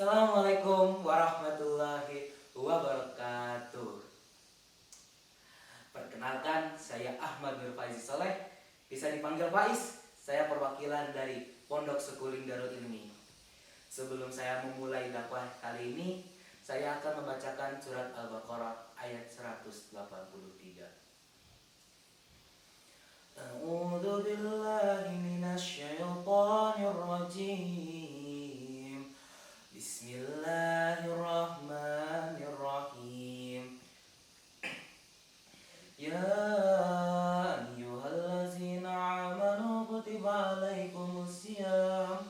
Assalamualaikum warahmatullahi wabarakatuh. Perkenalkan, saya Ahmad Nur Faizi Soleh, bisa dipanggil Faiz. Saya perwakilan dari Pondok Sekuling Darul Ilmi. Sebelum saya memulai dakwah kali ini, saya akan membacakan surat Al-Baqarah ayat 183. A'udzu billahi minasy syaithanir rajim. Bismillahirrahmanirrahim. Ya ayyuhallazina amanu kutiba alaikumusiyam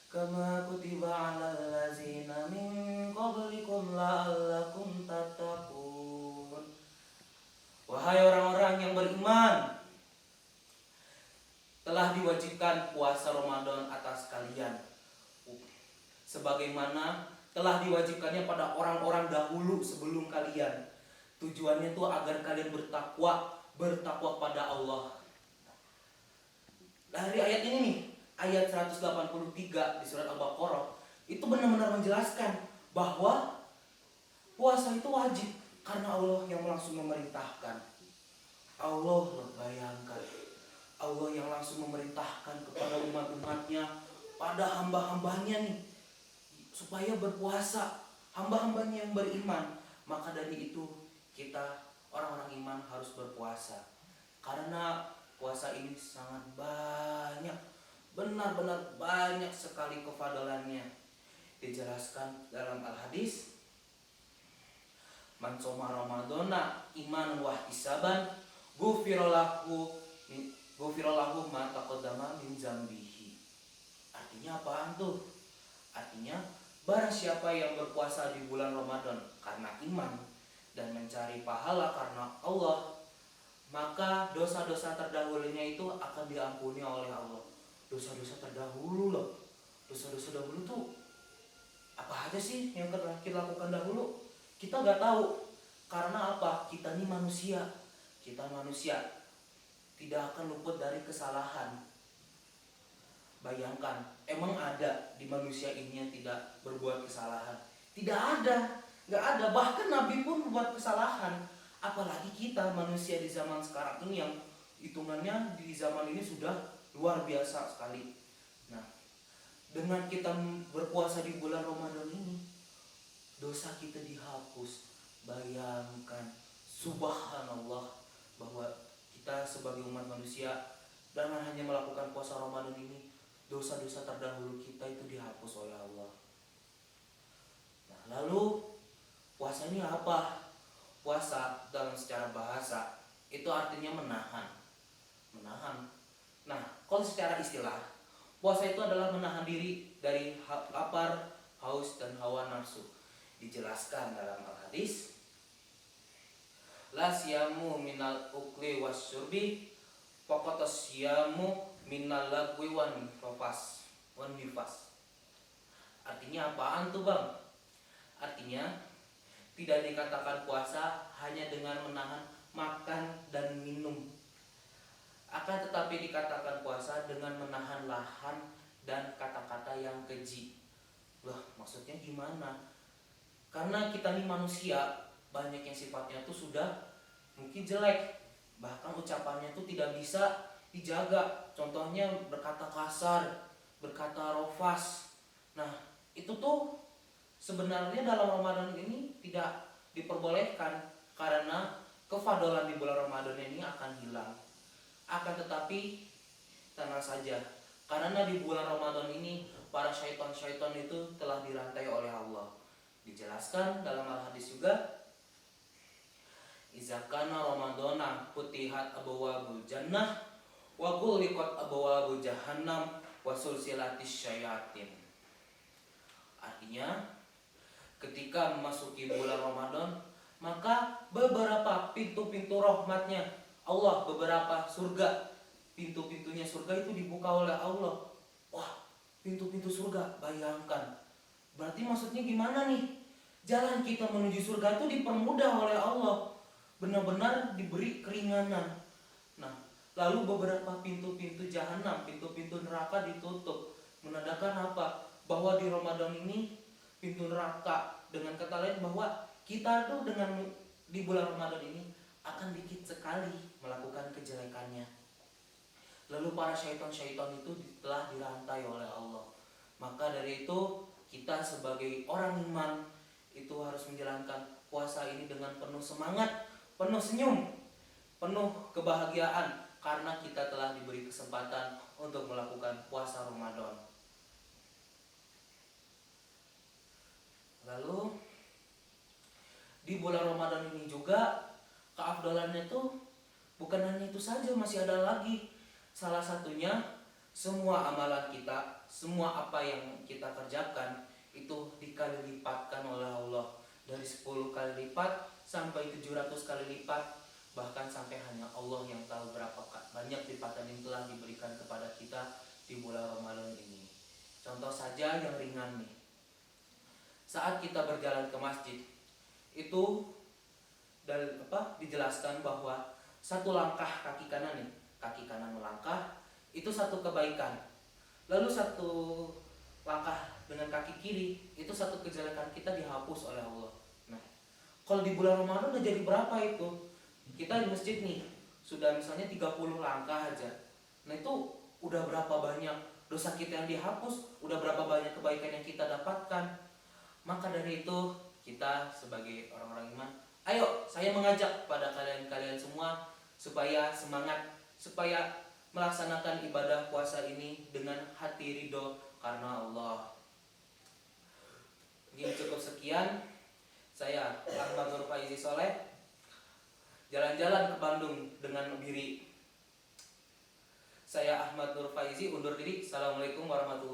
kama kutiba alal ladzina min qablikum la'allakum tattaqun. Wahai orang-orang yang beriman, telah diwajibkan puasa Ramadan atas kalian, sebagaimana telah diwajibkannya pada orang-orang dahulu sebelum kalian. Tujuannya itu agar kalian bertakwa pada Allah. Dari ayat ini nih, ayat 183 di surat Al-Baqarah, itu benar-benar menjelaskan bahwa puasa itu wajib karena Allah yang langsung memerintahkan. Allah, bayangkan, Allah yang langsung memerintahkan kepada umat-umatnya, pada hamba-hambanya nih, supaya berpuasa, hamba-hambanya yang beriman. Maka dari itu kita orang-orang iman harus berpuasa, karena puasa ini sangat banyak, benar-benar banyak sekali kefadalannya. Dijelaskan dalam Al-Hadis, man shoma ramadhana imanan wa ihtisaban ghufira lahu ma taqaddama min dzambihi. Artinya apaan tuh? Artinya barang siapa yang berpuasa di bulan Ramadan karena iman dan mencari pahala karena Allah, maka dosa-dosa terdahulunya itu akan diampuni oleh Allah. Dosa-dosa terdahulu loh. Dosa-dosa dahulu tuh apa aja sih yang kita lakukan dahulu? Kita gak tahu. Karena apa? Kita ini manusia. Kita manusia tidak akan luput dari kesalahan. Bayangkan, emang ada di manusia ini yang tidak berbuat kesalahan? Tidak ada, gak ada. Bahkan Nabi pun membuat kesalahan. Apalagi kita manusia di zaman sekarang ini yang hitungannya di zaman ini sudah luar biasa sekali. Nah, dengan kita berpuasa di bulan Ramadan ini, dosa kita dihapus. Bayangkan, subhanallah, bahwa kita sebagai umat manusia dengan hanya melakukan puasa Ramadan ini, dosa-dosa terdahulu kita itu dihapus oleh Allah. Nah, lalu puasa ini apa? Puasa dalam secara bahasa itu artinya menahan. Nah, kalau secara istilah, puasa itu adalah menahan diri dari lapar, haus, dan hawa nafsu. Dijelaskan dalam Al-Hadis, la siyamu minal ukli wasyurbi faqat siyamu minal lagwi wan nifas. Artinya apaan tuh bang? Artinya tidak dikatakan puasa hanya dengan menahan makan dan minum, akan tetapi dikatakan puasa dengan menahan lahan dan kata-kata yang keji. Loh, maksudnya gimana? Karena kita ini manusia, banyak yang sifatnya tuh sudah mungkin jelek, bahkan ucapannya tuh tidak bisa dijaga. Contohnya berkata kasar, berkata rofas. Nah, itu tuh sebenarnya dalam Ramadan ini tidak diperbolehkan, karena kefadalan di bulan Ramadan ini akan hilang. Akan tetapi tenang saja, karena di bulan Ramadan ini para syaitan-syaitan itu telah dirantai oleh Allah. Dijelaskan dalam Al-Hadis juga, iza kana ramadhana futihat abwabul jannah wa ghulqat abwabul jahannam wa sulsilatis syayatin. Artinya, ketika memasuki bulan Ramadan, maka beberapa pintu-pintu rahmatnya Allah, beberapa surga, pintu-pintunya surga itu dibuka oleh Allah. Wah, pintu-pintu surga, bayangkan. Berarti maksudnya gimana nih? Jalan kita menuju surga itu dipermudah oleh Allah, benar-benar diberi keringanan. Nah, lalu beberapa pintu-pintu jahanam, pintu-pintu neraka ditutup. Menandakan apa? Bahwa di Ramadan ini pintu neraka. Dengan kata lain bahwa kita tuh dengan di bulan Ramadan ini akan dikit sekali melakukan kejelekannya. Lalu para syaitan-syaitan itu telah dirantai oleh Allah. Maka dari itu kita sebagai orang iman itu harus menjalankan puasa ini dengan penuh semangat, penuh senyum, penuh kebahagiaan, karena kita telah diberi kesempatan untuk melakukan puasa Ramadan. Lalu di bulan Ramadan ini juga keafdalannya itu bukan hanya itu saja, masih ada lagi. Salah satunya semua amalan kita, semua apa yang kita kerjakan itu dikali lipatkan oleh Allah, dari 10 kali lipat sampai 700 kali lipat, bahkan sampai hanya Allah yang tahu berapa banyak lipatan yang telah diberikan kepada kita di bulan Ramadan ini. Contoh saja yang ringan nih. Saat kita berjalan ke masjid, itu dijelaskan bahwa satu langkah kaki kanan nih, kaki kanan melangkah itu satu kebaikan. Lalu satu langkah dengan kaki kiri itu satu kejelekan kita dihapus oleh Allah. Nah, kalau di bulan Ramadan udah jadi berapa itu? Kita di masjid nih sudah misalnya 30 langkah aja. Nah, itu udah berapa banyak dosa kita yang dihapus, udah berapa banyak kebaikan yang kita dapatkan. Maka dari itu kita sebagai orang-orang iman, ayo saya mengajak pada kalian-kalian semua supaya semangat, supaya melaksanakan ibadah puasa ini dengan hati ridho karena Allah. Mungkin cukup sekian. Saya Ahmad Nur Faizi Soleh, jalan-jalan ke Bandung dengan diri. Saya Ahmad Nur Faizi undur diri. Assalamualaikum warahmatullahi wabarakatuh.